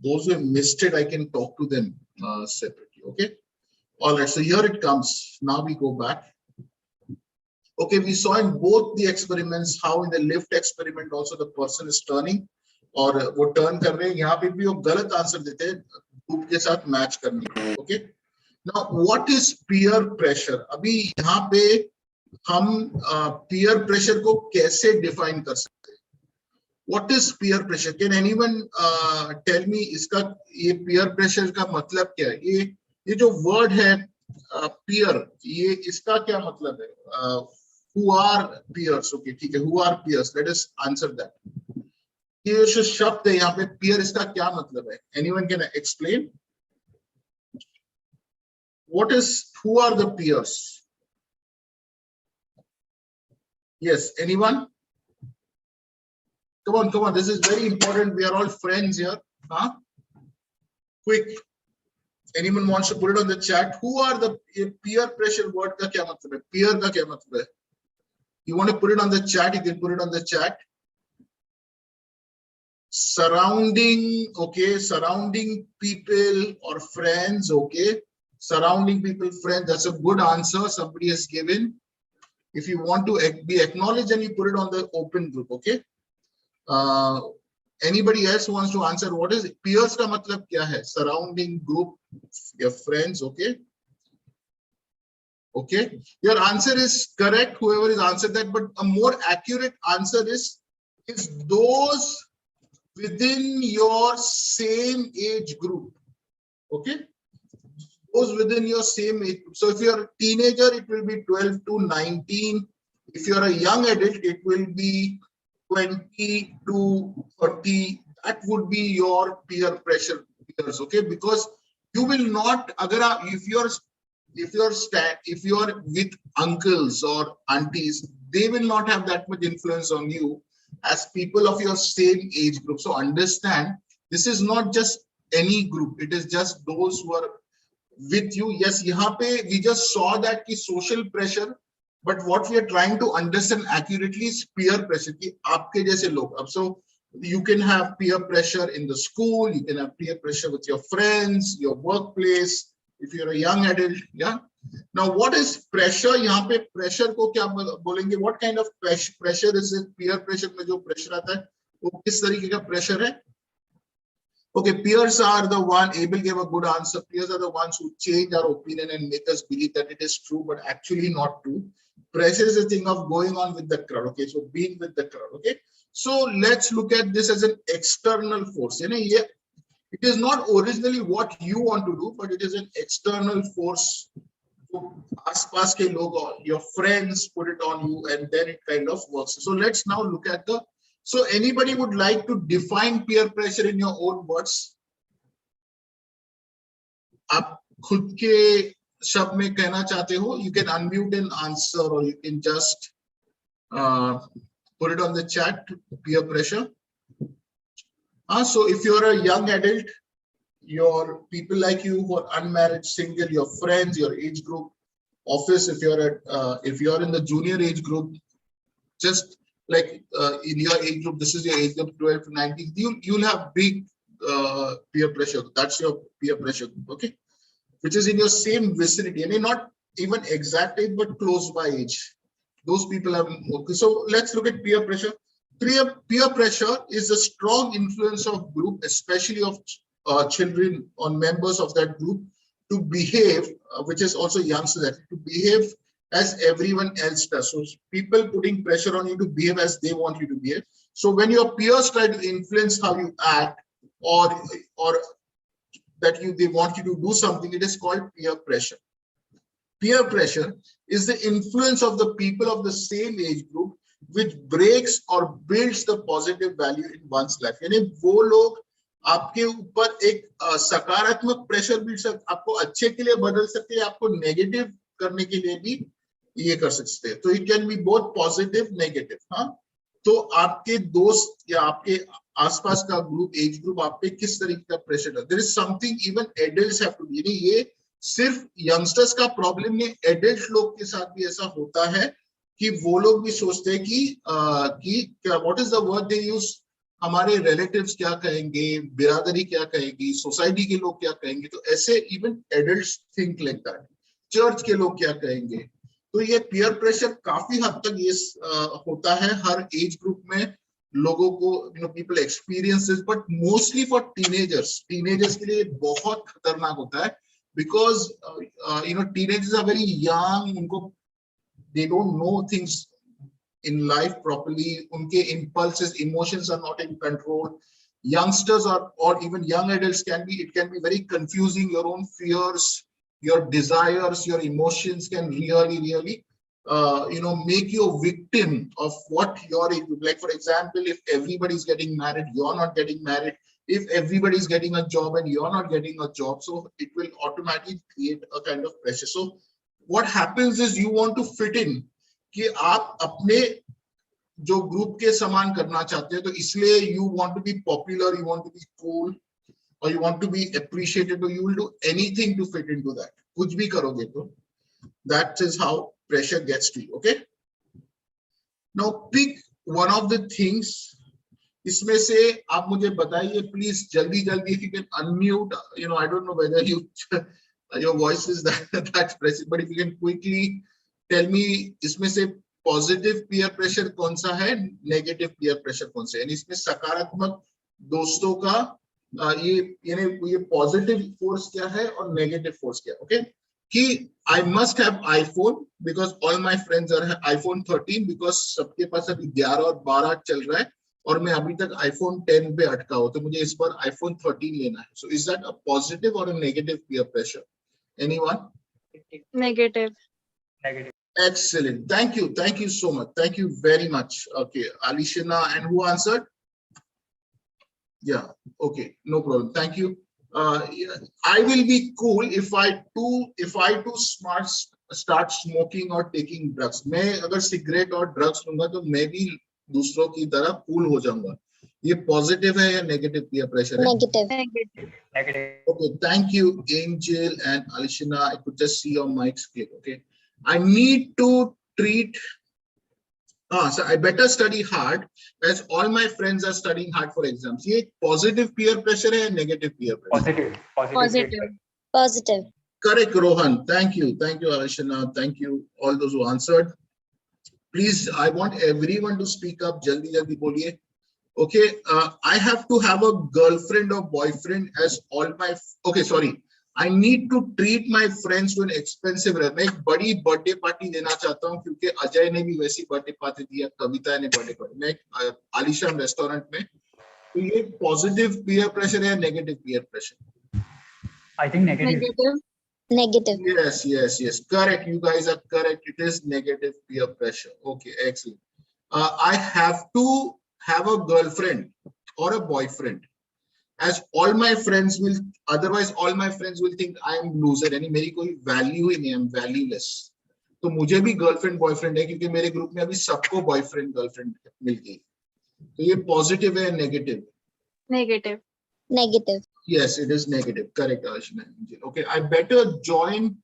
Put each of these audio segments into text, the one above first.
those who have missed it, I can talk to them separately. Okay. All right. So here it comes. Now we go back. Okay. We saw in both the experiments how in the lift experiment also the person is turning और वो turn कर रहे हैं. यहाँ पे भी वो गलत आंसर देते हैं ग्रुप के साथ मैच करने के. Okay. Now what is peer pressure? अभी यहाँ पे हम peer pressure को कैसे define कर सकते हैं? What is peer pressure? Can anyone tell me इसका ये peer pressure का मतलब क्या है? ये जो word है peer, ये इसका क्या मतलब है? Who are peers? Okay, ठीक है. Who are peers? Let us answer that. ये जो शब्द है यहाँ पे peer, इसका क्या मतलब है? Anyone can explain? What is? Who are the peers? Yes, anyone? Come on. This is very important. We are all friends here. Huh? Quick. Anyone wants to put it on the chat? Who are the peer pressure word का क्या मतलब है? Peer का क्या मतलब है? You want to put it on the chat? You can put it on the chat. Surrounding, okay. Surrounding people or friends, okay. Surrounding people, friends. That's a good answer. Somebody has given. If you want to be acknowledged, then you put it on the open group, okay. Anybody else wants to answer? What is it? Peers का मतलब क्या है? Surrounding group, your friends, okay. Okay, your answer is correct. Whoever has answered that, but a more accurate answer is those within your same age group. Okay, those within your same age group. So if you're a teenager, it will be 12 to 19. If you're a young adult, it will be 20 to 30. That would be your peer pressure peers. Okay, because you will not, if you're with uncles or aunties, they will not have that much influence on you as people of your same age group. So understand, this is not just any group. It is just those who are with you. Yes, यहाँ पे we just saw that की social pressure, but what we are trying to understand accurately is peer pressure कि आपके जैसे लोग. So you can have peer pressure in the school, you can have peer pressure with your friends, your workplace, if you're a young adult. Yeah. Now what is pressure? यहाँ पे pressure को क्या बोलेंगे? What kind of pressure is it? Peer pressure में जो pressure आता है वो किस तरीके का pressure है? Okay, peers are the one. Abel gave a good answer. Peers are the ones who change our opinion and make us believe that it is true, but actually not true. Pressure is a thing of going on with the crowd. Okay, so being with the crowd. Okay, so let's look at this as an external force. You know, it is not originally what you want to do, but it is an external force. आसपास के लोग, your friends put it on you, and then it kind of works. So let's now look at the. So anybody would like to define peer pressure in your own words? आप खुद के शब्द में कहना चाहते हो? You can unmute and answer, or you can just put it on the chat. Peer pressure. So if you're a young adult, your people like you who are unmarried, single, your friends, your age group, office. If you're in the junior age group, just like in your age group, this is your age group 12 to 19. You'll have big peer pressure. That's your peer pressure group, okay, which is in your same vicinity. I mean, not even exact age, but close by age. Those people have. Okay, so let's look at peer pressure. Peer pressure is a strong influence of group, especially of children on members of that group, to behave, which is also youngsters, to behave as everyone else does. So people putting pressure on you to behave as they want you to behave. So when your peers try to influence how you act, or that they want you to do something, it is called peer pressure. Peer pressure is the influence of the people of the same age group which breaks or builds the positive value in one's life. यानी वो लोग आपके ऊपर एक सकारात्मक pressure भी आपको अच्छे के लिए बदल सकते हैं, आपको नेगेटिव करने के लिए भी ये कर सकते हैं. तो it can be both positive negative. हाँ, तो आपके दोस्त या आपके आसपास का ग्रुप, एज ग्रुप, आप पे किस तरीके का प्रेशर है. There is something even adults have to be. ये सिर्फ यंगस्टर्स का प्रॉब्लम नहीं, एडल्ट लोग के साथ भी ऐसा होता है कि वो लोग भी सोचते हैं कि क्या, what is the word they use, हमारे रिलेटिव्स क्या कहेंगे, बिरादरी क्या कहेगी, सोसाइटी के लोग क्या कहेंगे, तो ऐसे even adults think like that, church के लोग क्या कहेंगे। तो ये पीयर प्रेशर काफी हद तक ये होता है हर एज ग्रुप में लोगों को, people experiences, but mostly for teenagers के लिए बहुत खतरनाक होता है, because teenagers are very young, उनको they don't know things in life properly, unke impulses, emotions are not in control. Youngsters or even young adults can be very confusing. Your own fears, your desires, your emotions can really make you a victim of what you're like. For example, if everybody's getting married, you're not getting married. If everybody's getting a job and you're not getting a job, so it will automatically create a kind of pressure. So what happens is you want to fit in, कि आप अपने जो group के समान करना चाहते हैं, तो इसलिए you want to be popular, you want to be cool, or you want to be appreciated, or you will do anything to fit into that. कुछ भी करोगे तो that is how pressure gets to you. Okay, now pick one of the things. इसमें से आप मुझे बताइए please जल्दी जल्दी, if you can unmute, I don't know whether your voice is that expressive, but if you can quickly tell me इसमें से positive peer pressure कौन सा है, नेगेटिव पीयर प्रेशर कौन सा है, यानी इसमें सकारात्मक दोस्तों का ये पॉजिटिव फोर्स क्या है और नेगेटिव फोर्स क्या है. ओके, कि I must have iPhone because all my friends are iPhone 13, because सबके पास अभी 11 और 12 चल रहा है और मैं अभी तक आईफोन 10 पे अटका हूं, तो मुझे इस बार आईफोन 13 लेना है. So is that a positive or a negative peer pressure? Anyone? Negative. Excellent. Thank you so much. Thank you very much. Okay, Alishina, and who answered? Yeah, okay, no problem. Thank you. I will be cool if I too start smoking or taking drugs. मैं अगर cigarette और drugs लूंगा तो मैं भी दूसरों की तरह कूल हो जाऊंगा. ये पॉजिटिव है या नेगेटिव पीयर प्रेशर है? Negative. Okay, thank you, Angel and Alishina. I could just see your mics click. Okay, I need to treat. So I better study hard as all my friends are studying hard for exams. ये positive peer pressure है या negative peer pressure? Positive. Correct, Rohan. Thank you, Alishina. Thank you, all those who answered. Please, I want everyone to speak up. Jaldi jaldi बोलिए. Okay, I have to have a girlfriend or boyfriend as all my. Okay, sorry. I need to treat my friends to an expensive. मैं एक बड़ी birthday party देना चाहता हूँ क्योंकि अजय ने भी वैसी बर्थडे पार्टी दी है, कविता ने बर्थडे पार्टी. मैं एक आलिशान रेस्टोरेंट में, तो ये पॉजिटिव पीयर प्रेशर है या negative peer pressure? I think negative. Negative. Yes. Correct. You guys are correct. It is negative peer pressure. Okay, excellent. I have to have a girlfriend or a boyfriend, as all my friends will. Otherwise, all my friends will think I am loser. यानी मेरी कोई value ही नहीं, I am valueless. तो मुझे भी girlfriend boyfriend है क्योंकि मेरे ग्रुप में अभी सबको बॉयफ्रेंड गर्लफ्रेंड मिल गई. तो ये पॉजिटिव है negative? Negative. Yes, it is negative. Correct, Ashna. Okay, I better join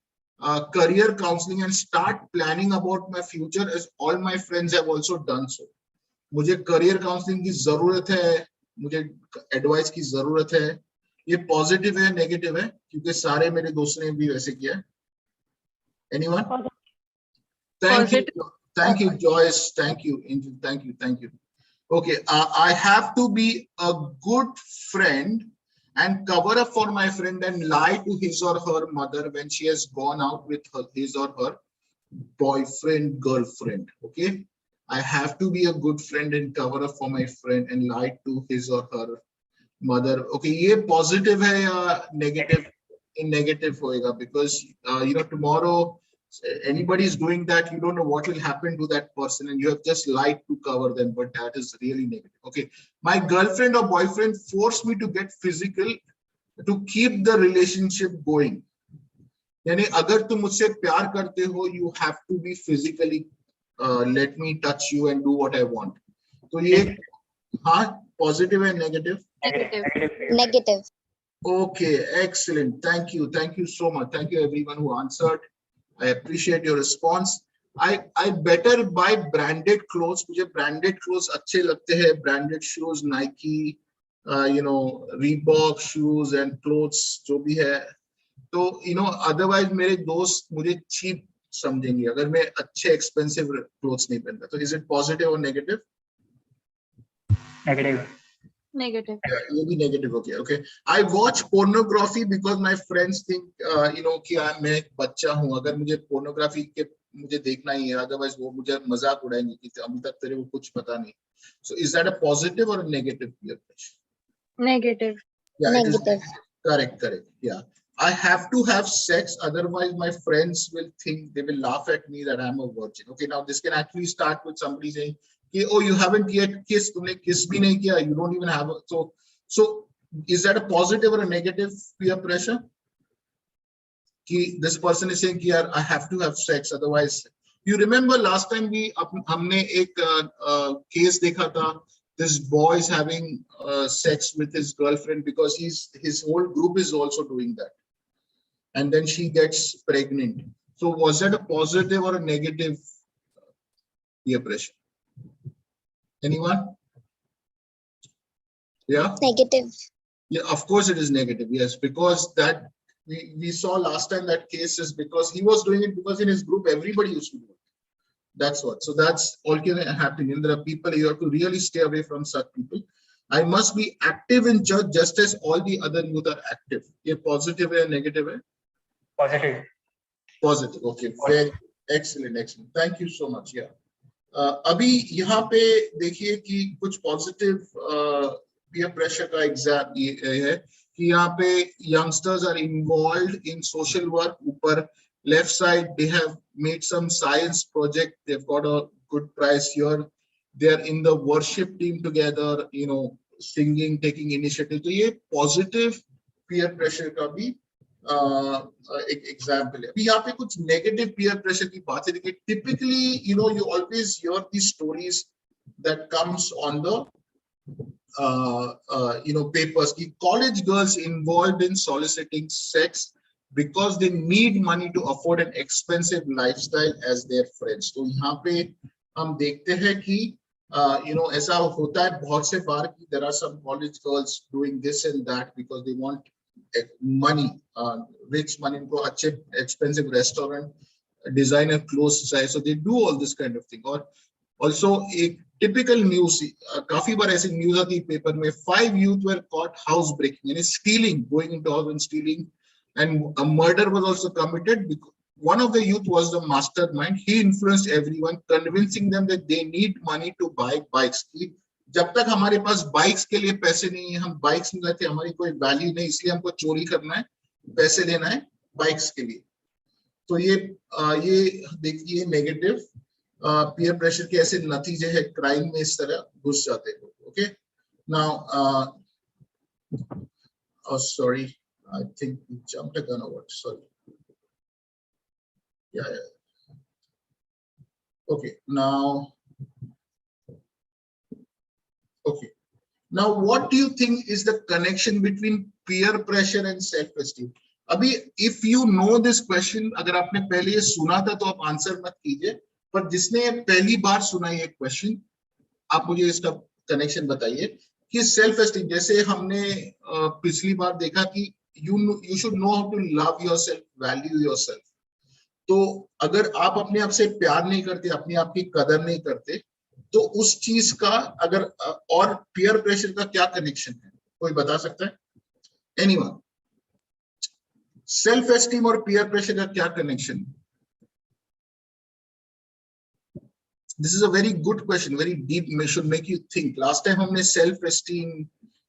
career counseling and start planning about my future as all my friends have also done so. मुझे career counseling की जरूरत है, मुझे advice की जरूरत है. ये positive है नेगेटिव है? क्योंकि सारे मेरे दोस्तों ने भी वैसे किया. Anyone? Thank you, Joyce. Thank you, Angel. Thank you. Okay, I have to be a good friend and cover up for my friend and lie to his or her mother when she has gone out with his or her boyfriend, girlfriend. Okay, I have to be a good friend and cover up for my friend and lie to his or her mother. Okay, ये positive है या negative? Negative होएगा because tomorrow anybody is doing that, you don't know what will happen to that person and you have just lied to cover them, but that is really negative. Okay, my girlfriend or boyfriend forced me to get physical to keep the relationship going. यानी अगर तुम मुझसे प्यार करते हो, you have to be physically let me touch you and do what I want. तो ये हाँ positive and negative? Negative. Okay, excellent. Thank you so much. Thank you everyone who answered. I appreciate your response. I better buy branded clothes. मुझे branded clothes अच्छे लगते हैं. Branded shoes, Nike, Reebok shoes and clothes जो भी है. तो otherwise मेरे दोस्त मुझे cheap समझेंगे अगर मैं अच्छे expensive clothes नहीं पहनता. So is it positive or negative? Negative. Negative. Yeah, ये भी negative. Okay. I watch pornography because my friends think कि मैं एक बच्चा हूँ. अगर मुझे pornography के मुझे देखना ही है, otherwise वो मुझे मजाक उड़ाएंगे कि अभी तक तेरे को कुछ पता नहीं. So is that a positive or a negative peer pressure? Negative. Yeah, it is Negative. negative. Correct. Yeah. I have to have sex, otherwise my friends will think, they will laugh at me that I'm a virgin. Okay, now this can actually start with somebody saying, oh, you haven't yet kissed, तुमने kiss भी नहीं किया, you don't even have a, so is that a positive or a negative peer pressure? कि this person is saying कि यार I have to have sex, otherwise. You remember last time हमने एक case देखा था, this boy is having sex with his girlfriend because his whole group is also doing that, and then she gets pregnant. So was that a positive or a negative peer pressure? Anyone? Yeah. Negative. Yeah, of course it is negative. Yes, because that we saw last time that case is because he was doing it because in his group everybody used to do it. That's what. So that's all can happen. And there are people, you have to really stay away from such people. I must be active in church just as all the other youth are active. ये positive है, negative है? Positive. Positive. Okay. Very excellent. Excellent. Thank you so much. Yeah. अभी यहाँ पे देखिए कि कुछ positive peer pressure का एग्जाम ये है कि यहाँ पे youngsters are involved in social work. ऊपर left side they have made some science project. They've got a good prize here. They are in the worship team together, singing, taking initiative. तो ये positive peer pressure का भी एक example है. अभी यहाँ पे कुछ नेगेटिव पीयर प्रेशर की बात है. देखिए typically you always hear these stories that comes on the papers कि college girls involved in soliciting sex because they need money to afford an expensive lifestyle as their friends. तो यहाँ पे हम देखते हैं कि ऐसा होता है बहुत से बार कि there are some college girls doing this and that because they want money, rich money, उनको अच्छे expensive restaurant, designer clothes चाहिए, so they do all this kind of thing. और also एक typical news, काफी बार ऐसी news आती है paper में, 5 youth were caught house breaking, यानी stealing, going into house and stealing, and a murder was also committed because one of the youth was the mastermind. He influenced everyone, convincing them that they need money to buy bikes. जब तक हमारे पास bikes के लिए पैसे नहीं है, हम bikes नहीं लेते, हमारी कोई वैल्यू नहीं, इसलिए हमको चोरी करना है, पैसे लेना है बाइक्स के लिए. तो ये देखिए नेगेटिव पीयर प्रेशर के ऐसे नतीजे हैं, क्राइम में इस तरह घुस जाते हैं. Okay, now sorry, I think we jumped a gun over. Sorry. Yeah. Okay. Now. Okay. Now, what do you think is the connection between peer pressure and self-esteem? अभी, if you know this question, अगर आपने पहले ये सुना था तो आप answer मत कीजिए, पर जिसने पहली बार सुना ये क्वेश्चन, आप मुझे इसका कनेक्शन बताइए कि सेल्फ एस्टीम, जैसे हमने पिछली बार देखा कि you should know how to love yourself, value yourself. तो अगर आप अपने आप से प्यार नहीं करते, अपने आप की कदर नहीं करते, तो उस चीज का अगर और पीयर प्रेशर का क्या कनेक्शन है, कोई बता सकता है? एनीवन? सेल्फ एस्टीम और पीयर प्रेशर का क्या कनेक्शन है? This is a very good question, very deep, should make you think. Last time हमने सेल्फ एस्टीम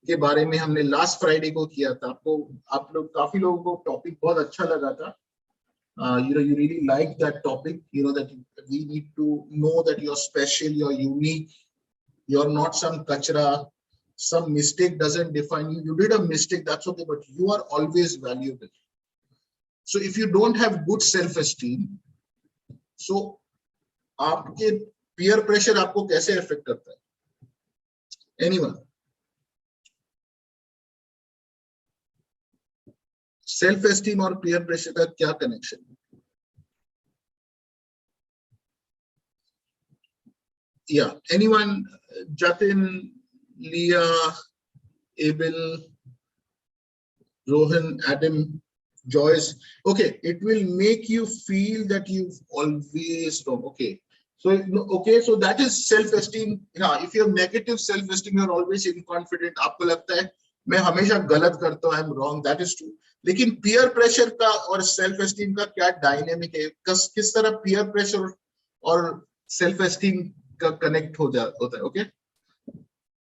के बारे में हमने लास्ट फ्राइडे को किया था. आपको आप लोग काफी लोगों को टॉपिक बहुत अच्छा लगा था. You really like that topic, that we need to know that you're special, you're unique, you're not some kachra, some mistake doesn't define you. You did a mistake, that's okay, but you are always valuable. So if you don't have good self-esteem, so आपके peer pressure आपको कैसे affect करता है? Anyone? Self esteem और peer pressure का क्या connection है? Yeah, anyone? Jatin, Leah, Abel, Rohan, Adam, Joyce. Okay, it will make you feel that you've always wrong. Okay. So okay, so that is self-esteem. Yeah, if you have negative self-esteem, you're always inconfident. आपको लगता है मैं हमेशा गलत करता हूँ, I'm wrong. That is true. लेकिन peer pressure का और self-esteem का क्या dynamic है? किस तरह peer pressure और self-esteem का connect होता है? Okay.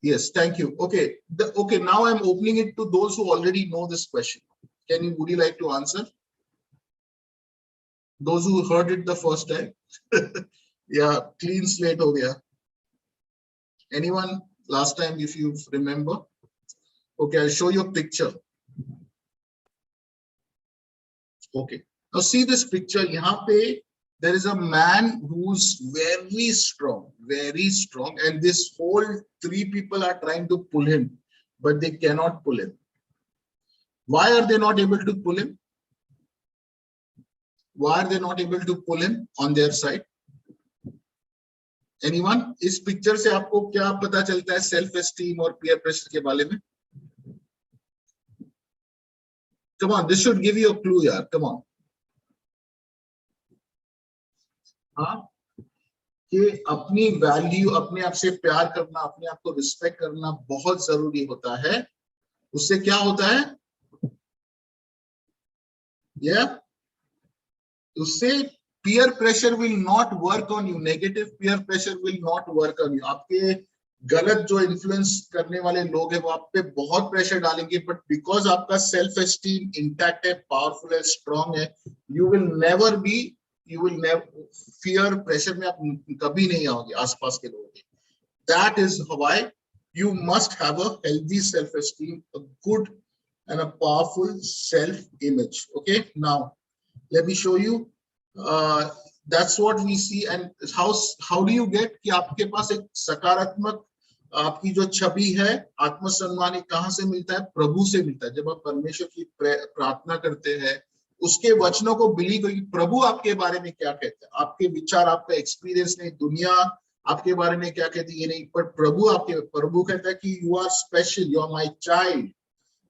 Yes, thank you. Okay, okay. Now I'm opening it to those who already know this question. Would you like to answer? Those who heard it the first time. Yeah, clean slate over here. Anyone last time, if you remember? Okay, I'll show you a picture. Okay, now see this picture. यहाँ पे there is a man who's very strong, and this whole 3 people are trying to pull him, but they cannot pull him. Why are they not able to pull him? Why are they not able to pull him on their side? Anyone? इस picture से आपको क्या पता चलता है self esteem और peer pressure के बारे में? Come on, this should give you a clue, यार. Come on. हाँ, कि अपनी वैल्यू, अपने आप से प्यार करना, अपने आप को रिस्पेक्ट करना बहुत जरूरी होता है. उससे क्या होता है? Yeah. उससे peer pressure will not work on you. Negative peer pressure will not work on you. आपके गलत जो इन्फ्लुएंस करने वाले लोग हैं वो आप पे बहुत प्रेशर डालेंगे, बट बिकॉज आपका सेल्फ एस्टीम इंटैक्ट है, पावरफुल है, स्ट्रांग है, you will never fear pressure में आप कभी नहीं आओगे आसपास के लोगों के. That is why you must have a healthy self-esteem, a good and a powerful self-image. Okay, now let me show you. That's what we see. And how do you get कि आपके पास एक सकारात्मक आपकी जो छवि है, आत्मसम्मान कहाँ से मिलता है? प्रभु से मिलता है. जब आप परमेश्वर की प्रार्थना करते हैं, उसके वचनों को बिलीव करिए. प्रभु आपके बारे में क्या कहते हैं? आपके विचार, आपका एक्सपीरियंस नहीं, दुनिया आपके बारे में क्या कहती है ये नहीं, पर प्रभु कहता है कि you are special, you are my child,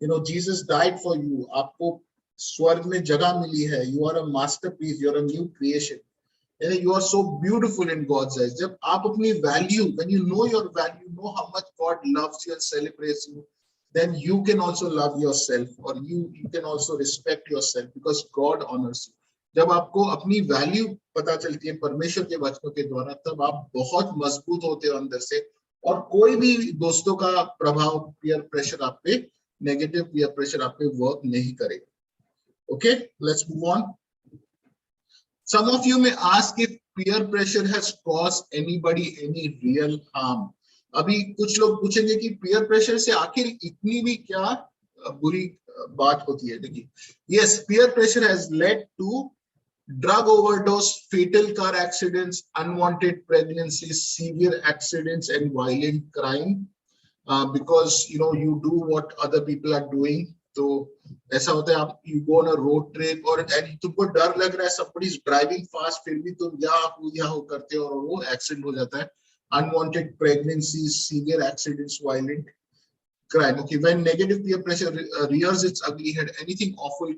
you know Jesus died for you. आपको स्वर्ग में जगह मिली है. You are a masterpiece, you are a new creation, you are so beautiful in God's eyes. जब आप अपनी value, when you know your value, know how much God loves you and celebrates you, then you can also love yourself, or you can also respect yourself, because God honors you. जब आपको अपनी value पता चलती है परमेश्वर के वचनों के द्वारा, तब आप बहुत मजबूत होते हो अंदर से, और कोई भी दोस्तों का प्रभाव, पीयर प्रेशर आप पे, नेगेटिव पीयर प्रेशर आप पे वर्क नहीं करेगा. Okay, let's move on. Some of you may ask if peer pressure has caused anybody any real harm. अभी कुछ लोग पूछेंगे कि peer pressure से आखिर इतनी भी क्या बुरी बात होती है. देखिए, yes, peer pressure has led to drug overdose, fatal car accidents, unwanted pregnancies, severe accidents, and violent crime. Because you do what other people are doing. तो ऐसा होता है, आप you go on a road trip और तुमको डर लग रहा है, somebody is driving fast, फिर भी तुम याहू करते हो और वो एक्सीडेंट हो जाता है. Unwanted pregnancies, severe accidents, violent crime. Okay, when negative peer pressure rears its ugly head, anything awful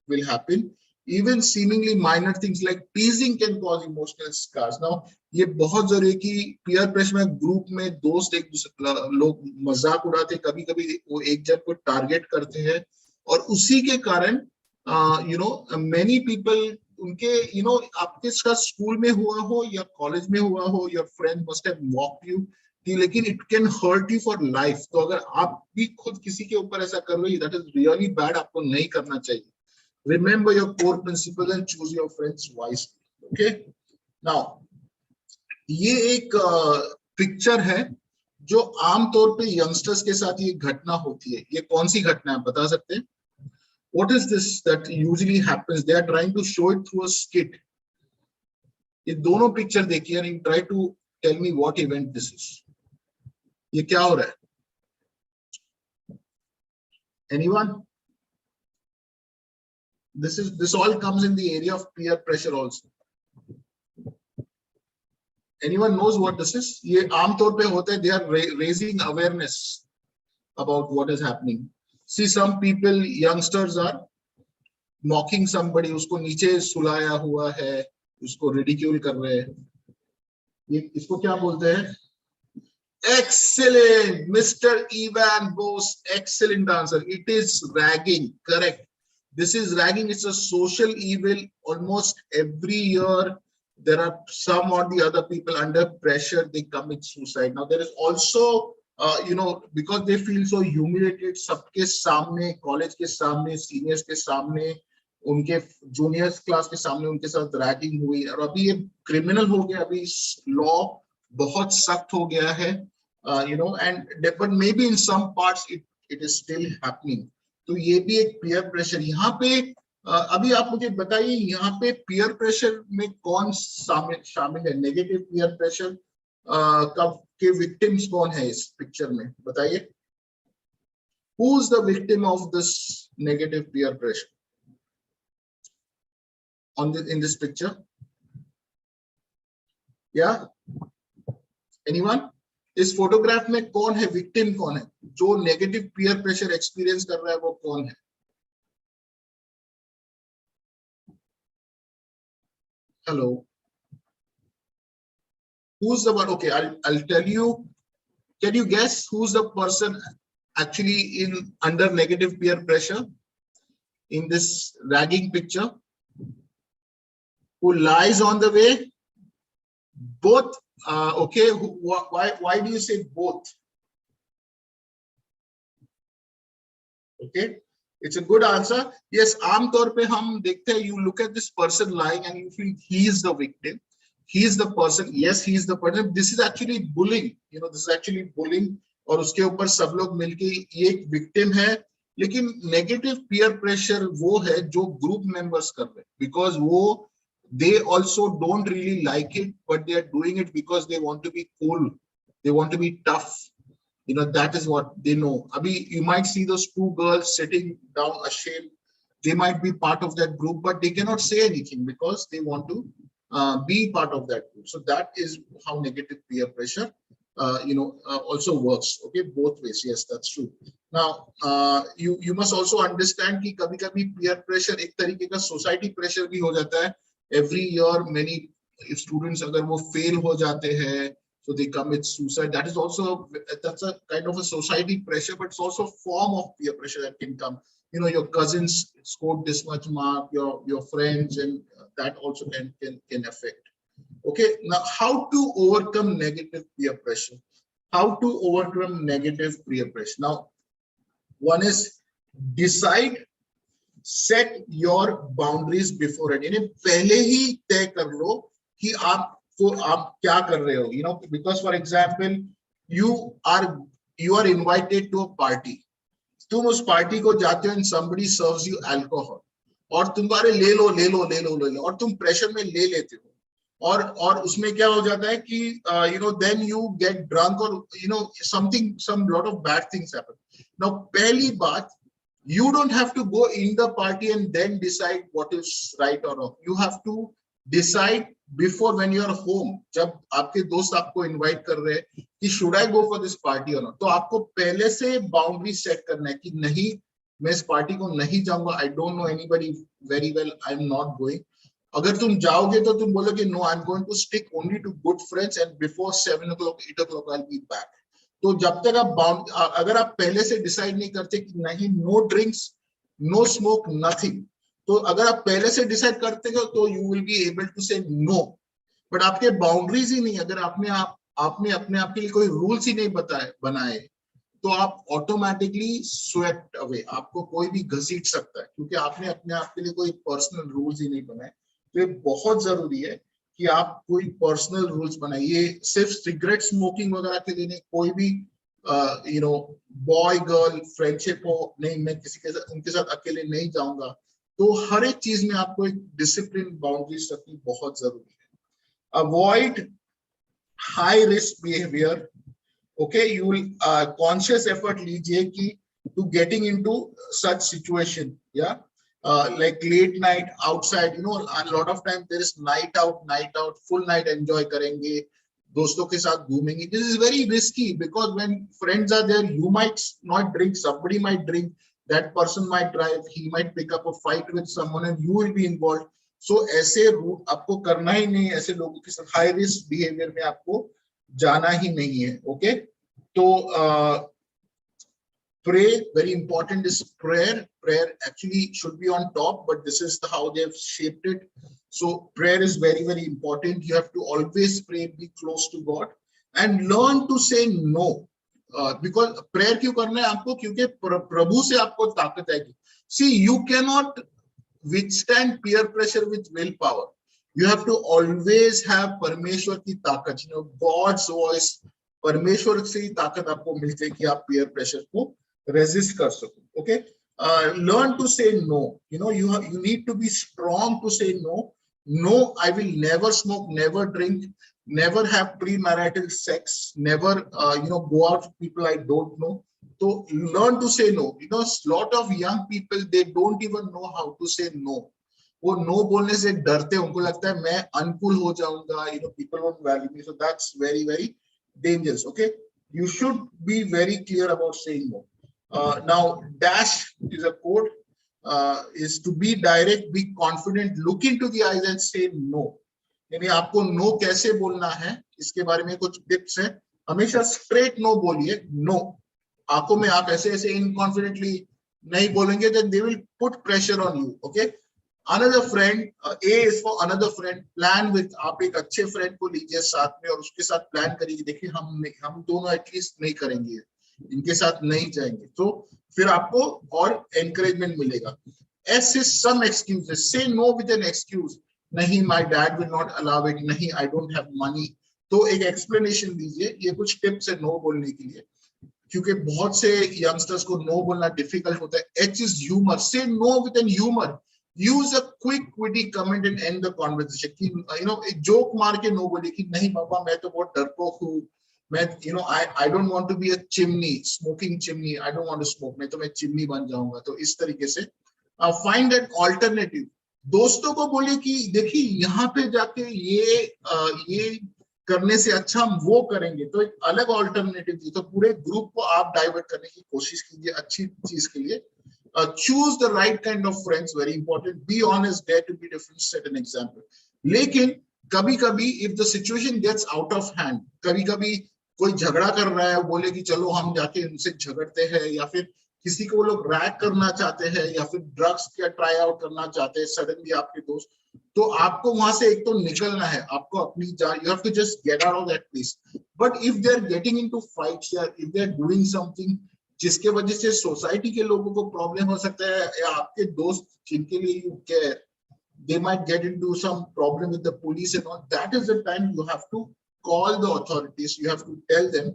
will happen. Even seemingly minor things like teasing can cause emotional scars. Now, ये बहुत जरूरी है कि peer pressure में group में दोस्त एक दूसरे लोग मजाक उड़ाते, कभी कभी वो एक जन को टारगेट करते हैं, और उसी के कारण many people उनके आपके साथ स्कूल में हुआ हो या कॉलेज में हुआ हो, your friend must have mocked you, लेकिन it can hurt you for life. तो अगर आप भी खुद किसी के ऊपर ऐसा कर रहे हो, दैट इज रियली बैड, आपको नहीं करना चाहिए. Remember your core principle and choose your friends wisely. Okay, now ये एक पिक्चर है जो आमतौर पे यंगस्टर्स के साथ ये घटना होती है. ये कौन सी घटना है, बता सकते हैं? What is this that usually happens? They are trying to show it through a skit. ये दोनों पिक्चर देखिए and you try to tell me what event this is. ये क्या हो रहा है? Anyone? This all comes in the area of peer pressure also. Anyone knows what this is? ये आमतौर पे होता है, they are raising awareness about what is happening. See, some people, youngsters are mocking somebody, उसको नीचे सुलाया हुआ है, उसको ridicule कर रहे हैं. ये इसको क्या बोलते हैं? Excellent, Mr. Ivan Bose, excellent answer. It is ragging, correct. This is ragging. It's a social evil. Almost every year, there are some or the other people under pressure, they commit suicide. Now, there is also, because they feel so humiliated, सबके सामने, college के सामने, seniors के सामने, उनके juniors class के सामने उनके साथ ragging हुई, और अभी ये criminal हो गया, अभी law बहुत सख्त हो गया है, but maybe in some parts it is still happening. तो ये भी एक peer pressure. यहाँ पे अभी आप मुझे बताइए, यहाँ पे peer pressure में कौन शामिल है? Negative peer pressure के victims कौन है इस picture में? बताइए. Who is the victim of this negative peer pressure in this picture? Yeah. Anyone? इस फोटोग्राफ में कौन है विक्टिम? कौन है जो नेगेटिव पीयर प्रेशर एक्सपीरियंस कर रहा है? वो कौन है? Hello, who's the one? Okay, I'll tell you. Can you guess who's the person actually in under negative peer pressure in this ragging picture? Who lies on the way? Both. Okay, why do you say both? Okay, it's a good answer. Yes, आमतौर पे हम देखते हैं, you look at this person lying and you feel he is the victim, he is the person. Yes, he is the person. This is actually bullying. This is actually bullying. और उसके ऊपर सब लोग मिलके ये एक victim है. लेकिन negative peer pressure वो है जो group members कर रहे हैं, because वो they also don't really like it, but they are doing it because they want to be cool, they want to be tough. That is what they know. Abhi, you might see those two girls sitting down ashamed. They might be part of that group, but they cannot say anything because they want to be part of that group. So that is how negative peer pressure also works. Okay, both ways. Yes, that's true. Now you must also understand कि कभी-कभी peer pressure एक तरीके का society pressure भी हो जाता है. Every year many students अगर वो fail हो जाते हैं, so they commit suicide. That's a kind of a society pressure, but it's also a form of peer pressure that can come. Your cousins scored this much mark, your friends, and that also can affect. Okay, now how to overcome negative peer pressure? How to overcome negative peer pressure? Now, one is decide, set your boundaries beforehand. यानी पहले ही तय कर लो कि आप क्या कर रहे हो. Because for example, you are invited to a party. तुम उस पार्टी को जाते हो and somebody serves you alcohol, और तुम्हारे ले लो और तुम प्रेशर में ले लेते हो, और उसमें क्या हो जाता है कि then you get drunk, or some lot of bad things happen. Now पहली बात, you don't have to go in the party and then decide what is right or wrong. You have to decide before, when you are home, जब आपके दोस्त आपको invite कर रहे हैं कि should I go for this party or not, तो आपको पहले से boundary set करना है कि नहीं, मैं इस party को नहीं जाऊंगा, I don't know anybody very well, I'm not going. अगर तुम जाओगे तो तुम बोलोगे no, I'm going to stick only to good friends and before 7 o'clock, 8 o'clock I'll be back. तो जब तक आप अगर आप पहले से डिसाइड नहीं करते कि नहीं, no drinks, no smoke, nothing, तो अगर आप पहले से डिसाइड करते हो तो you will be able to say no. But आपके बाउंड्रीज ही नहीं, अगर आपने अपने आप के लिए कोई रूल्स ही नहीं बनाए, तो आप ऑटोमेटिकली स्वेप्ट अवे, आपको कोई भी घसीट सकता है, क्योंकि आपने अपने आप के लिए कोई पर्सनल रूल्स ही नहीं बनाए. तो ये बहुत जरूरी है कि आप कोई पर्सनल रूल्स बनाइए. सिर्फ सिगरेट स्मोकिंग वगैरह के लिए नहीं, कोई भी बॉय गर्ल फ्रेंडशिप हो, नहीं मैं किसी के साथ उनके साथ अकेले नहीं जाऊंगा. तो हर एक चीज में आपको एक डिसिप्लिन, बाउंड्रीज रखनी बहुत जरूरी है. Avoid high risk behaviour. Okay, you will conscious effort लीजिए कि to getting into such situation, या like late night outside, a lot of time there is night out, full night enjoy करेंगे, दोस्तों के साथ घूमेंगे. This is very risky because when friends are there, you might not drink, somebody might drink, that person might drive, he might pick up a fight with someone and you will be involved. So ऐसे आपको करना ही नहीं, ऐसे लोगों के साथ high risk behaviour में आपको जाना ही नहीं है. ओके, तो pray, very important is prayer. Prayer actually should be on top, but this is how they have shaped it. So prayer is very, very important. You have to always pray, be close to God and learn to say no. Because prayer क्यों करना है आपको? क्योंकि प्रभु से आपको ताकत आएगी. See, you cannot withstand peer pressure with willpower. You have to always have परमेश्वर की ताकत, you know, God's voice. परमेश्वर से ही ताकत आपको मिलती है कि आप peer pressure को resist कर सको. Okay, learn to say no. You know, you need to be strong to say no. No, I will never smoke, never drink, never have premarital sex, never go out with people I don't know. So learn to say no. You know, a lot of young people, they don't even know how to say no. वो no बोलने से डरते, उनको लगता है मैं uncool हो जाऊंगा, you know, people won't value me. So that's very, very dangerous. Okay, you should be very clear about saying no. Now, dash is a code, is to be direct, be confident, look into the eyes and say no. यानी आपको no कैसे बोलना है, इसके बारे में कुछ tips हैं. हमेशा straight no बोलिए. No, आंखों में आप ऐसे ऐसे inconfidently नहीं बोलेंगे, then they will put pressure on you. Okay, another friend, A is for another friend. Plan with, आप एक अच्छे friend को लीजिए साथ में और उसके साथ plan करिए, देखिए हम दोनों एटलीस्ट नहीं करेंगे, इनके साथ नहीं जाएंगे, तो फिर आपको और encouragement मिलेगा. S is some excuses. Say no with an excuse. नहीं, my dad will not allow it. नहीं, I don't have money. तो एक explanation दीजिए. ये कुछ tips है no बोलने के लिए, क्योंकि बहुत से youngsters को no बोलना difficult होता है. H is humor. Say no with an humor. Use a quick witty comment and end the conversation. कि you know, एक joke मार के no बोलिए कि नहीं बाबा मैं तो बहुत डरपोक हूँ, मैं I don't want to be a chimney, smoking chimney. I don't want to smoke. मैं तो मैं चिमनी बन जाऊंगा. तो इस तरीके से find an alternative. दोस्तों को बोलिए कि देखिए यहाँ पे जाके ये करने से अच्छा हम वो करेंगे, तो एक अलग ऑल्टरनेटिव दी. तो पूरे ग्रुप को आप डाइवर्ट करने की कोशिश कीजिए अच्छी चीज के लिए. Choose the right kind of friends, very important. Be honest, dare to be different, set an example. लेकिन कभी-कभी if the situation gets out of hand, कभी-कभी कोई झगड़ा कर रहा है, बोले कि चलो हम जाके उनसे झगड़ते हैं, या फिर किसी को वो लोग रैक करना चाहते हैं, या फिर ड्रग्स का ट्राई आउट करना चाहते हैं सडनली आपके दोस्त, तो आपको वहां से एक तो निकलना है, आपको अपनी जान, you have to just get out of that place. But if they are getting into fights या if they are doing something जिसके वजह से सोसाइटी के लोगों को प्रॉब्लम हो सकता है, या आपके दोस्त जिनके लिए you care, they might get into some problem with the police and all, that is the time you have to call the authorities. You have to tell them,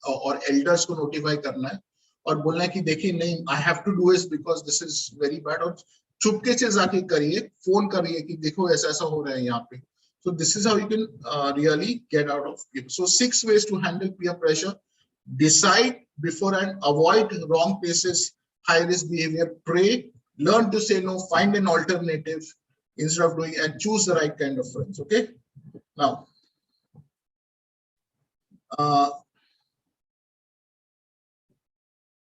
और elders को notify करना है और बोलना है कि देखिए नहीं, I have to do this because this is very bad, और चुपके से जाके करिए, फोन करिए कि देखो ऐसा ऐसा हो रहा है यहाँ पे. So this is how you can really get out of it. So 6 ways to handle peer pressure. Decide before and avoid wrong places, high risk behavior. Pray, learn to say no, find an alternative instead of doing, and choose the right kind of friends. Okay, now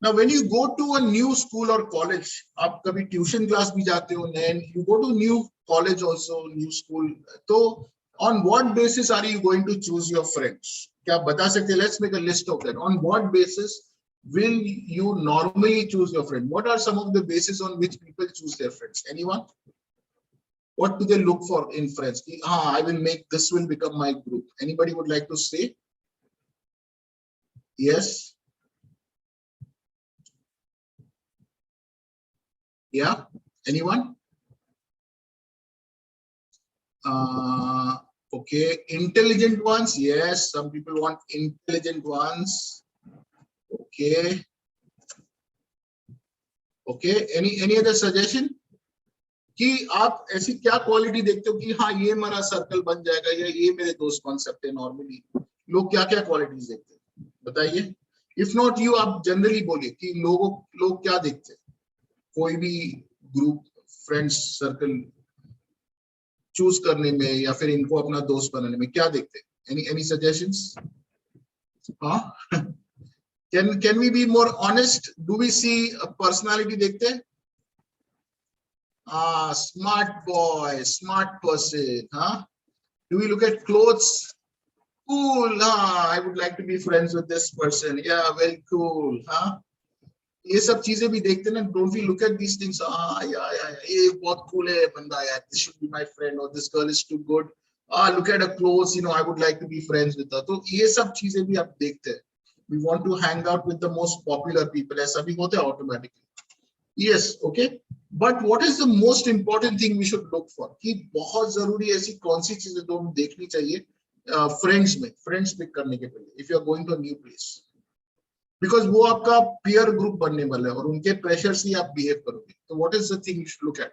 now when you go to a new school or college, आप कभी tuition class भी जाते हो, then you go to new college also, new school, तो on what basis are you going to choose your friends? क्या आप बता सकते हैं? Let's make a list of that. On what basis will you normally choose your friend? What are some of the bases on which people choose their friends? Anyone? What do they look for in friends? कि हाँ, I will make, this will become my group. Anybody would like to say? Yes. Yeah. Anyone? Okay. Intelligent ones. Yes. Some people want intelligent ones. Okay. Okay. Any other suggestion? कि आप ऐसी क्या quality देखते हो कि हाँ ये हमारा सर्कल बन जाएगा, या ये मेरे दोस्त बन सकते हैं? नॉर्मली लोग क्या क्या क्वालिटीज देखते हैं बताइए. इफ नॉट यू, आप जनरली बोलिए कि लोग क्या देखते हैं कोई भी ग्रुप, फ्रेंड्स सर्कल चूज करने में, या फिर इनको अपना दोस्त बनाने में क्या देखते हैं? Any suggestions? Huh? Can we be more honest? Do we see a personality dekhte hain? Smart boy, smart person, huh? Do we look at clothes? Cool, huh? I would like to be friends with this person. Yeah, very cool, huh? ये सब चीजें भी देखते ना. Don't we look at these things? Yeah, ये बहुत cool है बंदा यार. This should be my friend, or this girl is too good. Look at her clothes. I would like to be friends with her. तो ये सब चीजें भी आप देखते हैं. We want to hang out with the most popular people. ऐसा भी होता है automatically. Yes, okay. But what is the most important thing we should look for? कि बहुत जरूरी ऐसी कौन सी चीजें तो हमें देखनी चाहिए फ्रेंड्स में, फ्रेंड्स पिक करने के पहले, if you are going to a new place, because वो आपका peer group बनने वाला है और उनके प्रेशर से आप बिहेव करोगे. तो what is the thing you should look at?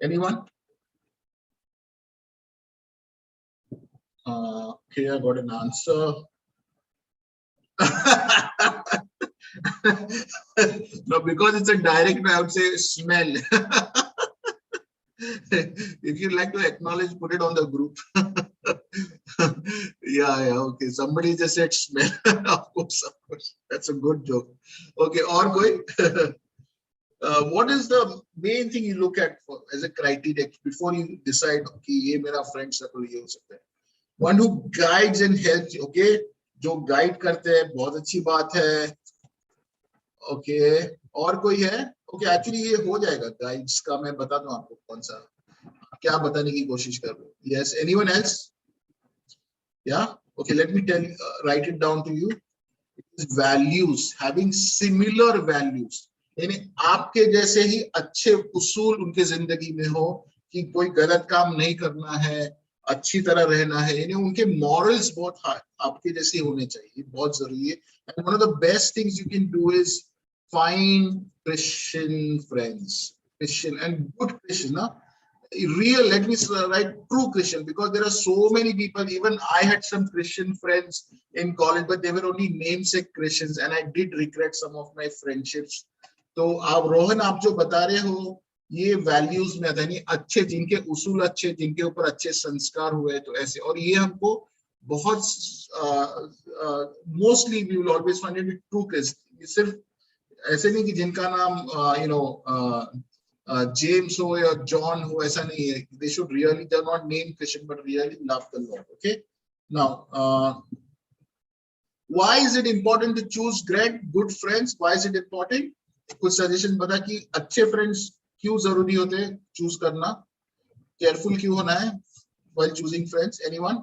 Anyone? Okay, I got an answer. No, because it's a direct, I would say smell. If you like to acknowledge, put it on the group. Yeah, okay. Somebody just said smell. Of course. That's a good joke. Okay, or going. What is the main thing you look at for as a criteria before you decide, okay, ये मेरा friend circle ये हो सकता है? One who guides and helps. Okay, जो guide करते हैं, बहुत अच्छी बात है. Okay, और कोई है? Okay, actually ये हो जाएगा. Guides का मैं बता दूं आपको कौन सा, क्या बताने की कोशिश कर रहे हो. Yes, anyone else? Yeah. Okay, let me write it down to you. Values, having similar values. यानी आपके जैसे ही अच्छे उसूल उनके जिंदगी में हो कि कोई गलत काम नहीं करना है, अच्छी तरह रहना है, यानी उनके मॉरल्स बहुत आपके जैसे होने चाहिए, बहुत जरूरी है. And one of the best things you can do is find Christian friends, Christian and good Christian, na? Real, let me write true Christian, because there are so many people. Even I had some Christian friends in college, but they were only namesake Christians, and I did regret some of my friendships. तो आप रोहन, आप जो बता रहे हो ये values में आता है, अच्छे जिनके उसूल अच्छे, जिनके ऊपर अच्छे संस्कार हुए, तो ऐसे. और ये हमको बहुत mostly we will always find it true Christian. सिर्फ ऐसे नहीं कि जिनका नाम James हो या John हो, ऐसा नहीं है. They should really, they're not named Christian, but really love the Lord. Okay. Now, why is it important to choose good friends? Why is it important? कुछ सजेशन बता कि अच्छे फ्रेंड्स क्यों जरूरी होते हैं चूज करना, केयरफुल क्यों होना है while choosing friends. Anyone?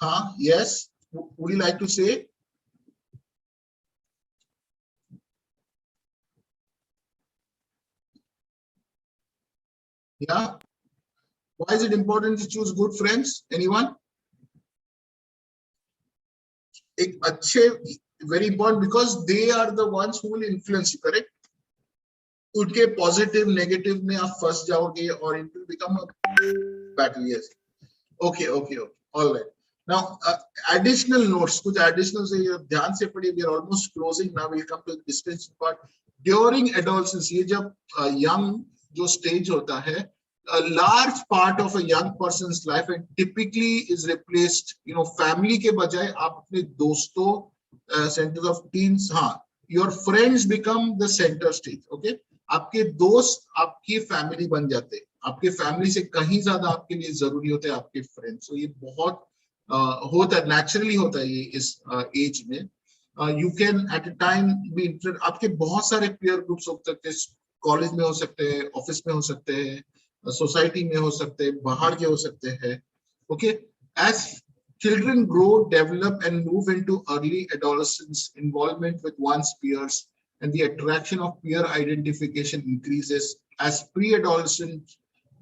हाँ, yes. Would you like to say? Yeah. Why is it important to choose good friends? Anyone? एक अच्छे, very important, because they are the ones who will influence you, correct? उनके positive negative में आप फंस जाओगे और it will become a battle. Yes. Okay, all right. Now additional notes, कुछ additional से ध्यान से पढ़िए. We are almost closing now. Will come to the discussion part. During adolescence, ये जब यंग जो स्टेज होता है, a large part of a young person's life and typically is replaced, family के बजाय आप अपने दोस्तों, centers of teens, हाँ, your friends become the center stage. Okay, आपके दोस्त आपकी फैमिली बन जाते हैं. आपके फैमिली से कहीं ज्यादा आपके लिए जरूरी होते हैं आपके फ्रेंड्स. तो ये बहुत होता है, नेचुरली होता है ये इस एज में. You can at a time be, आपके बहुत सारे पीयर ग्रुप्स हो सकते हैं, कॉलेज में हो सकते हैं, ऑफिस में हो सकते हैं, सोसाइटी में हो सकते हैं, बाहर के हो सकते हैं. Okay. As children grow, develop and move into early adolescence, involvement with one's peers and the attraction of peer identification increases. As pre-adolescent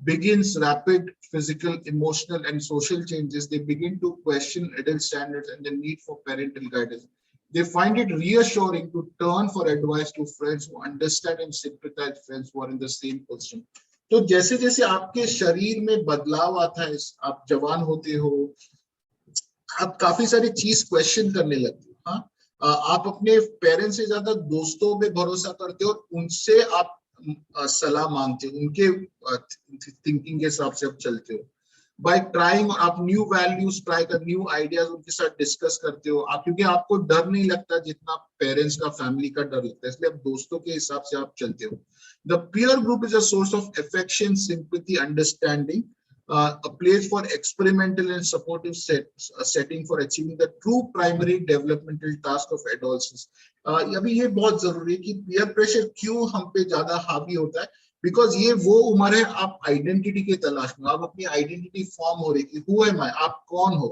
begins rapid physical, emotional and social changes, they begin to question adult standards and the need for parental guidance. They find it reassuring to turn for advice to friends who understand and sympathize, friends who are in the same position. तो जैसे जैसे आपके शरीर में बदलाव आता है, आप जवान होते हो, आप काफी सारी चीज क्वेश्चन करने लगते हो. हाँ, आप अपने पेरेंट्स से ज्यादा दोस्तों पे भरोसा करते हो, उनसे आप सलाह मांगते हो, उनके थिंकिंग के हिसाब से आप चलते हो. बाय ट्राइंग, आप न्यू वैल्यूज ट्राई कर, न्यू आइडियाज उनके साथ डिस्कस करते हो आप, क्योंकि आपको डर नहीं लगता जितना पेरेंट्स का, फैमिली का डर लगता है, इसलिए आप दोस्तों के हिसाब से आप चलते हो. The peer group is a source of affection, sympathy, understanding, a place for experimental and supportive setting for achieving the true primary developmental task of adolescence. अभी ये बहुत जरूरी है कि peer pressure क्यों हम पे ज्यादा हावी होता है, बिकॉज ये वो उम्र है आप आइडेंटिटी की तलाश में, आप अपनी आइडेंटिटी फॉर्म हो रही है, हु एम आई, आप कौन हो,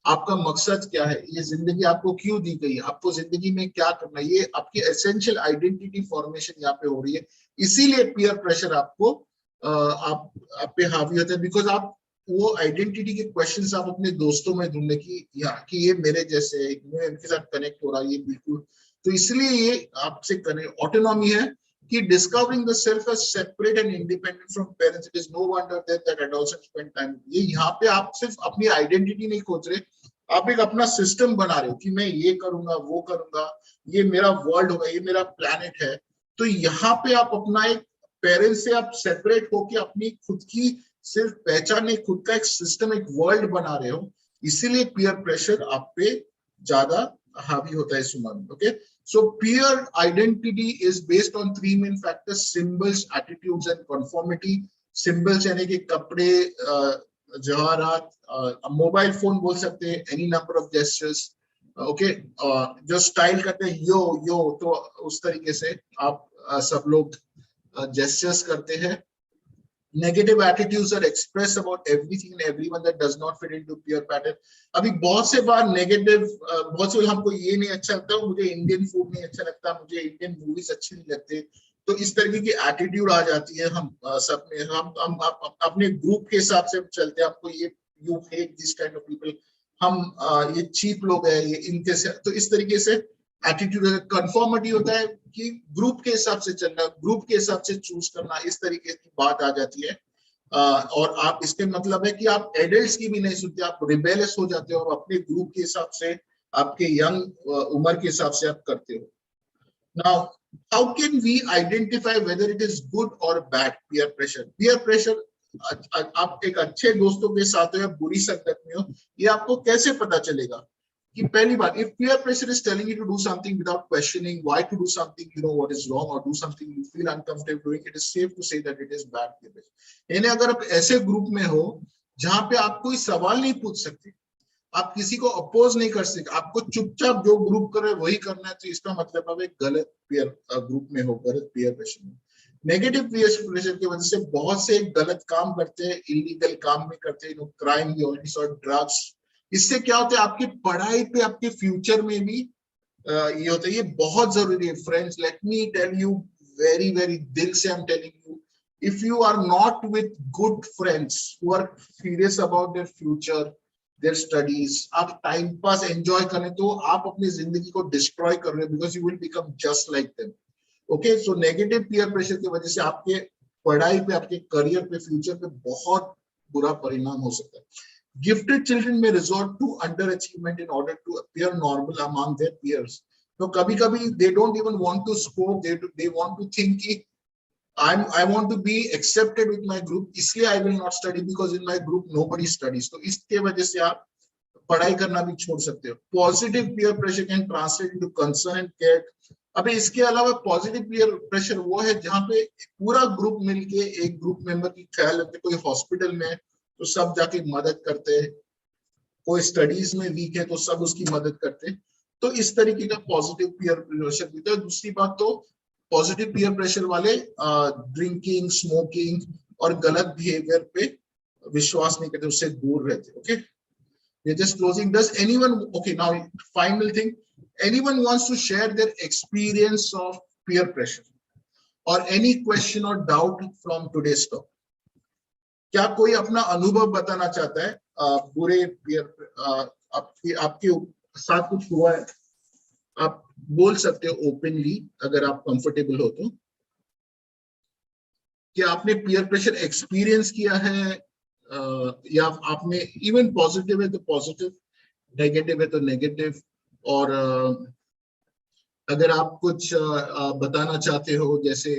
आपका मकसद क्या है, ये जिंदगी आपको क्यों दी गई, आपको जिंदगी में क्या करना है, ये आपकी एसेंशियल आइडेंटिटी फॉर्मेशन यहाँ पे हो रही है. इसीलिए पीयर प्रेशर आपको आप पे हावी होता है, बिकॉज आप वो आइडेंटिटी के क्वेश्चंस आप अपने दोस्तों में ढूंढने कि ये मेरे जैसे है, मैं इनके साथ कनेक्ट हो रहा है, ये बिल्कुल. तो इसलिए ये आपसे कनेक्ट ऑटोनॉमी है कि discovering the self as separate and independent from parents. It is no wonder that adolescents spend time. ये यहाँ पे आप सिर्फ अपनी आइडेंटिटी नहीं खोज रहे, आप एक अपना सिस्टम बना रहे हो कि मैं ये करूंगा, वो करूंगा, ये मेरा वर्ल्ड होगा, ये मेरा प्लैनेट है. तो यहाँ पे आप अपना एक पेरेंट्स से आप सेपरेट होके अपनी खुद की सिर्फ पहचान, खुद का एक सिस्टम, एक वर्ल्ड बना रहे हो. इसीलिए पीयर प्रेशर आप पे ज्यादा हावी होता है इस उम्र में. Okay, so peer identity is based on three main factors: symbols, attitudes and conformity. Symbols यानी कि कपड़े, जवाहरात, मोबाइल फोन बोल सकते हैं, any number of gestures. Okay, जो स्टाइल करते हैं यो यो, तो उस तरीके से आप सब लोग जेस्चर्स करते हैं. Negative attitudes are expressed about everything and everyone that does not fit into peer pattern. अभी बहुत से बार नेगेटिव, बहुत से हमको ये नहीं अच्छा लगता, मुझे इंडियन फूड नहीं अच्छा लगता, मुझे इंडियन मूवीज अच्छी नहीं लगती, तो इस तरीके की एटीट्यूड आ जाती है हम सब में. हम अपने ग्रुप के हिसाब से चलते हैं, आपको ये you hate this kind of people, हम ये चीप लोग हैं, ये इनके से, तो इस तरीके से एटीट्यूड. कंफर्मिटी होता है कि ग्रुप के हिसाब से चलना, ग्रुप के हिसाब से चूज करना, इस तरीके की बात आ जाती है. और आप, इसके मतलब है कि आप एडल्ट्स की भी नहीं सुनते, आप रिबेलियस हो जाते हो, अपने ग्रुप के हिसाब से, आपके यंग उम्र के हिसाब से आप करते हो. Now how can we identify whether it is good or bad peer pressure? Peer pressure, आप एक अच्छे दोस्तों के साथ हो या बुरी संगत में हो, ये आपको कैसे पता चलेगा? कि पहली बात, if peer pressure is telling you to do something without questioning why to do something, you know what is wrong, or do something you feel uncomfortable doing, it is safe to say that it is bad peer pressure. यानी अगर आप ऐसे group में हो जहां पे आप कोई सवाल नहीं पूछ सकते, आप किसी को अपोज नहीं कर सकते, आपको चुपचाप जो ग्रुप कर रहे हैं वही करना है, तो इसका मतलब आप एक गलत पीयर ग्रुप में हो, गलत पीयर प्रेशर में. नेगेटिव पीयर प्रेशर की वजह से बहुत से गलत काम करते हैं, इलीगल काम में करते हैं, क्राइम, वियोलेंस और ड्रग्स. इससे क्या होता है, आपकी पढ़ाई पे, आपके फ्यूचर में भी ये होता है. ये बहुत जरूरी है friends. Let me tell you very very दिल से I am telling you, if you are not with good friends who are serious about their future, their studies, आप टाइम पास एंजॉय करें, तो आप अपनी जिंदगी को डिस्ट्रॉय कर रहे हो, because you will become just like them. Okay, so negative peer pressure की वजह से आपके पढ़ाई पे, आपके करियर पे, फ्यूचर पे बहुत बुरा परिणाम हो सकता है. Gifted children may resort to underachievement in order to appear normal among their peers. So kabhi-kabhi they don't even want to score. They want to think कि I want to be accepted with my group. इसलिए I will not study because in my group nobody studies. तो इसके वजह से आप पढ़ाई करना भी छोड़ सकते हो. Positive peer pressure can translate into concern and care. अबे इसके अलावा पॉजिटिव पीयर प्रेशर वो है जहाँ पे पूरा ग्रुप मिलके एक ग्रुप मेंबर की ख्याल रखते. कोई हॉस्पिटल में तो सब जाके मदद करते हैं, कोई स्टडीज में वीक है तो सब उसकी मदद करते हैं. तो इस तरीके का पॉजिटिव पीयर प्रेशर भी था. दूसरी बात, तो पॉजिटिव पीयर प्रेशर वाले ड्रिंकिंग, स्मोकिंग और गलत बिहेवियर पे विश्वास नहीं करते, उससे दूर रहते. Okay, we're just closing. Does anyone, okay, now final thing, anyone wants to share their experience of peer pressure or any question or doubt from today's talk? क्या कोई अपना अनुभव बताना चाहता है? बुरे पीयर आपके साथ कुछ हुआ है, आप बोल सकते हो ओपनली अगर आप कंफर्टेबल हो तो. क्या आपने पीयर प्रेशर एक्सपीरियंस किया है, या आपने इवन पॉजिटिव है तो पॉजिटिव, नेगेटिव है तो नेगेटिव, और अगर आप कुछ बताना चाहते हो, जैसे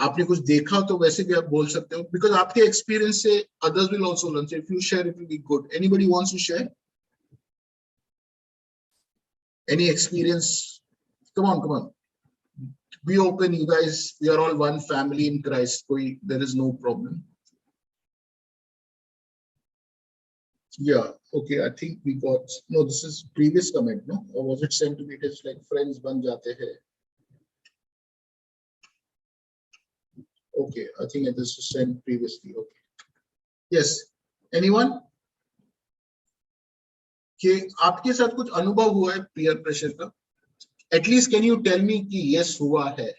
आपने कुछ देखा तो वैसे भी आप बोल सकते हो, बिकॉज आपके एक्सपीरियंस से others will also learn. So if you share, it will be good. Anybody wants to share any experience? Come on, come on, be open, you guys. We are all one family in Christ. There is no problem. Yeah, okay, I think we got, no, this is previous comment, no? Or was it sent to me? It is like friends ban jate hai. Okay, I think this was sent previously. Okay. Yes. Anyone? कि आपके साथ कुछ अनुभव हुआ है peer pressure का? At least can you tell me कि yes हुआ है?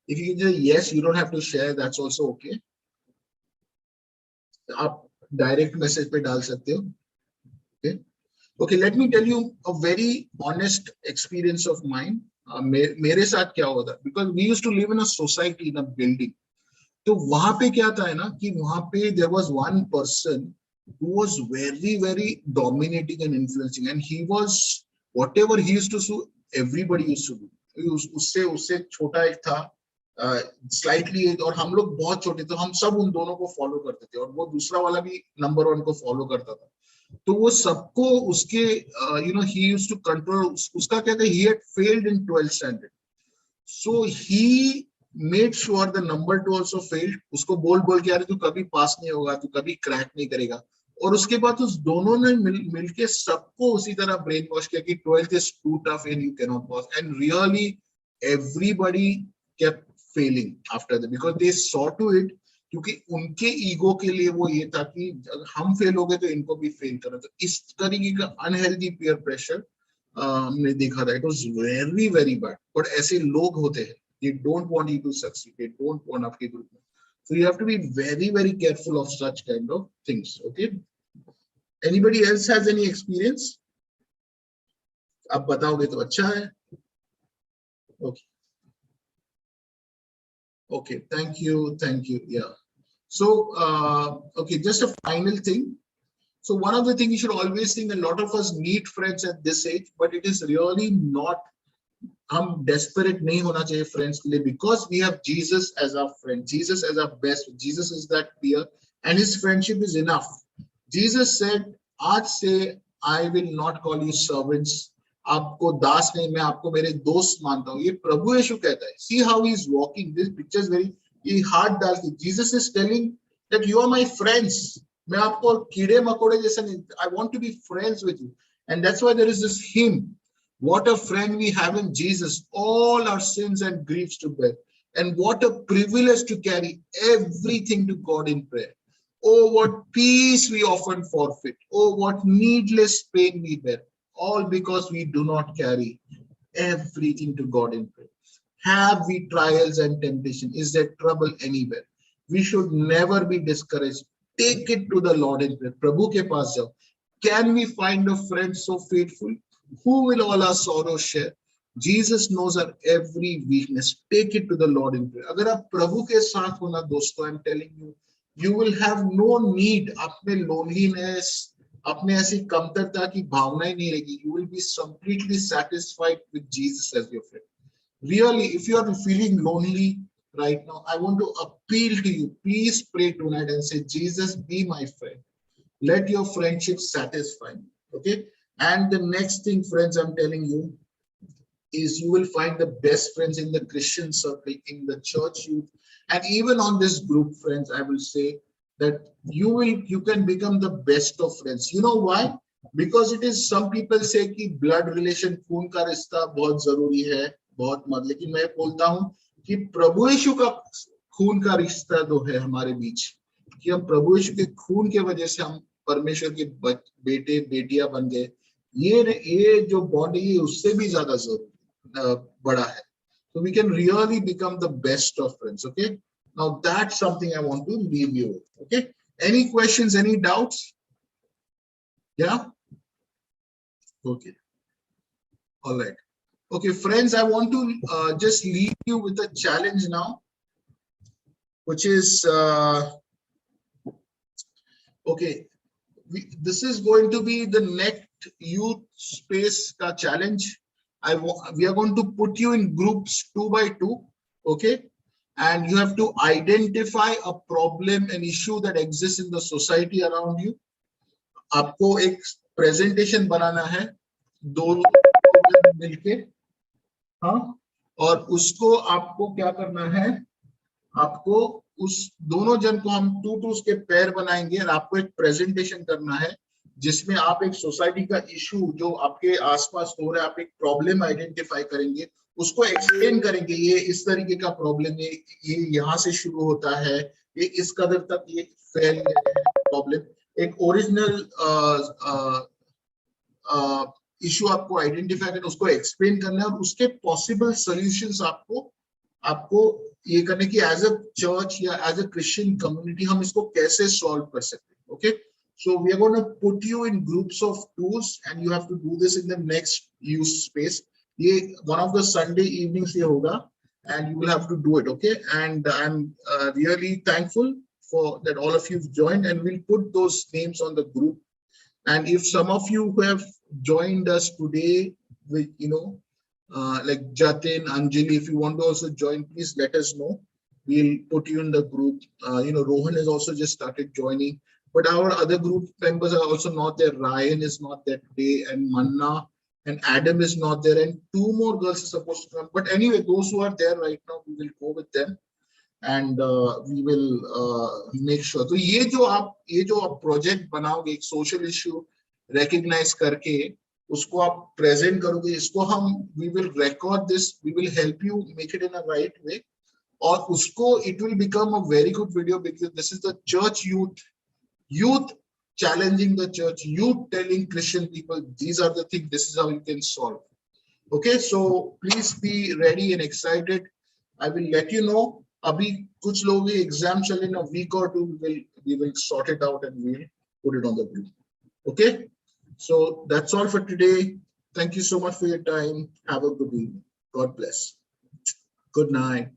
If you can say yes, you don't have to share. That's also okay. आप डायरेक्ट मैसेज पे डाल सकते हो. Okay. Okay, let me tell you a very honest experience of mine. मेरे साथ क्या हुआ था? Because we used to live in a society, in a building. तो वहां पे क्या था ना कि वहां पे there was one person who was very very dominating and influencing, and he was whatever he used to do, everybody used to do. उससे उससे छोटा एक था स्लाइटली, और हम लोग बहुत छोटे, तो हम सब उन दोनों को फॉलो करते थे, और वो दूसरा वाला भी नंबर 1 को फॉलो करता था. तो वो सबको उसके ही यूज्ड टू कंट्रोल. उसका क्या था, he had failed in 12th standard, so he made sure the number 2 also failed. उसको बोल बोल के, यार तू कभी पास नहीं होगा, तू कभी क्रैक नहीं करेगा. और उसके बाद उस दोनों ने मिलके सबको उसी तरह ब्रेन वॉश किया कि 12th is too tough and you cannot pass. And really everybody kept failing after that because they saw to it, क्योंकि उनके ईगो के लिए वो ये था कि हम फेल हो गए तो इनको भी फेल करना. तो इस तरीके का अनहेल्दी पीयर प्रेशर हमने देखा था. It was very very bad. But ऐसे लोग होते हैं, they don't want you to succeed, they don't want आपके ग्रुप में. So you have to be very very careful of such kind of things. Okay, anybody else has any experience? आप बताओगे तो अच्छा है. Okay, okay, thank you. Yeah, so okay, just a final thing. So one of the things you should always think, a lot of us need friends at this age, but it is really not, हम desperate नहीं होना चाहिए friends के लिए, because we have Jesus as our friend, Jesus as our best, Jesus is that peer, and his friendship is enough. Jesus said, आज से I will not call you servants, आपको दास नहीं, मैं आपको मेरे दोस्त मानता हूँ. ये प्रभु यीशु कहता है. See how he is walking. This picture is very, ये हाथ डाल के Jesus is telling that you are my friends. मैं आपको कीड़े मकोड़े जैसा नहीं, I want to be friends with you. And that's why there is this hymn, what a friend we have in Jesus, all our sins and griefs to bear, and what a privilege to carry everything to God in prayer. Oh, what peace we often forfeit. Oh, what needless pain we bear, all because we do not carry everything to God in prayer. Have we trials and temptation? Is there trouble anywhere? We should never be discouraged. Take it to the Lord in prayer. Prabhu ke paas jao. Can we find a friend so faithful, who will all our sorrows share? Jesus knows our every weakness. Take it to the Lord in prayer. अगर आप प्रभु के साथ हो ना दोस्तों, I'm telling you, you will have no need. अपने loneliness, अपने ऐसी कमतरता की भावना ही नहीं रहेगी. You will be completely satisfied with Jesus as your friend. Really, if you are feeling lonely right now, I want to appeal to you. Please pray tonight and say, Jesus, be my friend. Let your friendship satisfy me. Okay. And the next thing, friends, I'm telling you, is you will find the best friends in the Christian circle, in the church youth, and even on this group, friends. I will say that you can become the best of friends. You know why? Because it is, some people say कि blood relation, खून का रिश्ता बहुत जरूरी है, बहुत मत, लेकिन मैं बोलता हूँ कि प्रभु यीशु का खून का रिश्ता जो है हमारे बीच, कि हम प्रभु यीशु के खून के वजह से हम परमेश्वर के बेटे बेटियां बन गए. ये जो बॉडी है उससे भी ज्यादा बड़ा है. So we can really become the best of friends. Okay, now that's something I want to leave you with. Okay, any questions, any doubts? Yeah, okay, all right. Okay, friends, I want to just leave you with a challenge now, which is okay, this is going to be the next youth space challenge. We are going to put you in groups 2 by 2. Okay, and you have to identify a problem, an issue that exists in the society around you. आपको एक presentation बनाना है, दो लोग मिलके, हाँ, और उसको आपको क्या करना है, आपको उस दोनों जन को हम टू के पैर बनाएंगे और आपको एक प्रेजेंटेशन करना है जिसमें आप एक सोसाइटी का इशू जो आपके आसपास हो रहा है, आप एक प्रॉब्लम आइडेंटिफाई करेंगे, उसको एक्सप्लेन करेंगे, ये इस तरीके का प्रॉब्लम है, ये यहाँ से शुरू होता है, ये इस कदर तक ये फैल गया है प्रॉब्लम, एक ओरिजिनल इशू आपको आइडेंटिफाई करना, उसको एक्सप्लेन करना है और उसके पॉसिबल सॉल्यूशंस आपको ये करने की एज अ चर्च या एज अ क्रिश्चियन कम्युनिटी हम इसको कैसे सॉल्व कर सकते हैं. Okay, so we are going to put you in groups of twos and you have to do this in the next use space. ये one of the Sunday evenings ये होगा and you will have to do it. Okay, and I'm really thankful for that all of you've joined, and we'll put those names on the group. And if some of you who have joined us today with, like Jatin, Anjali, if you want to also join, please let us know. We'll put you in the group. Rohan has also just started joining, but our other group members are also not there. Ryan is not there today, and Manna and Adam is not there, and two more girls are supposed to come. But anyway, those who are there right now, we will go with them. And we will make sure. तो ये जो आप project बनाओगे, एक social issue recognise करके उसको आप present करोगे, इसको हम we will record this, we will help you make it in a right way, और उसको it will become a very good video because this is the church youth challenging the church, youth telling Christian people these are the things, this is how you can solve. Okay, so please be ready and excited. I will let you know. अभी कुछ लोग exam चल in a week or two, we will sort it out and we'll put it on the group. Okay, so that's all for today. Thank you so much for your time. Have a good evening. God bless. Good night.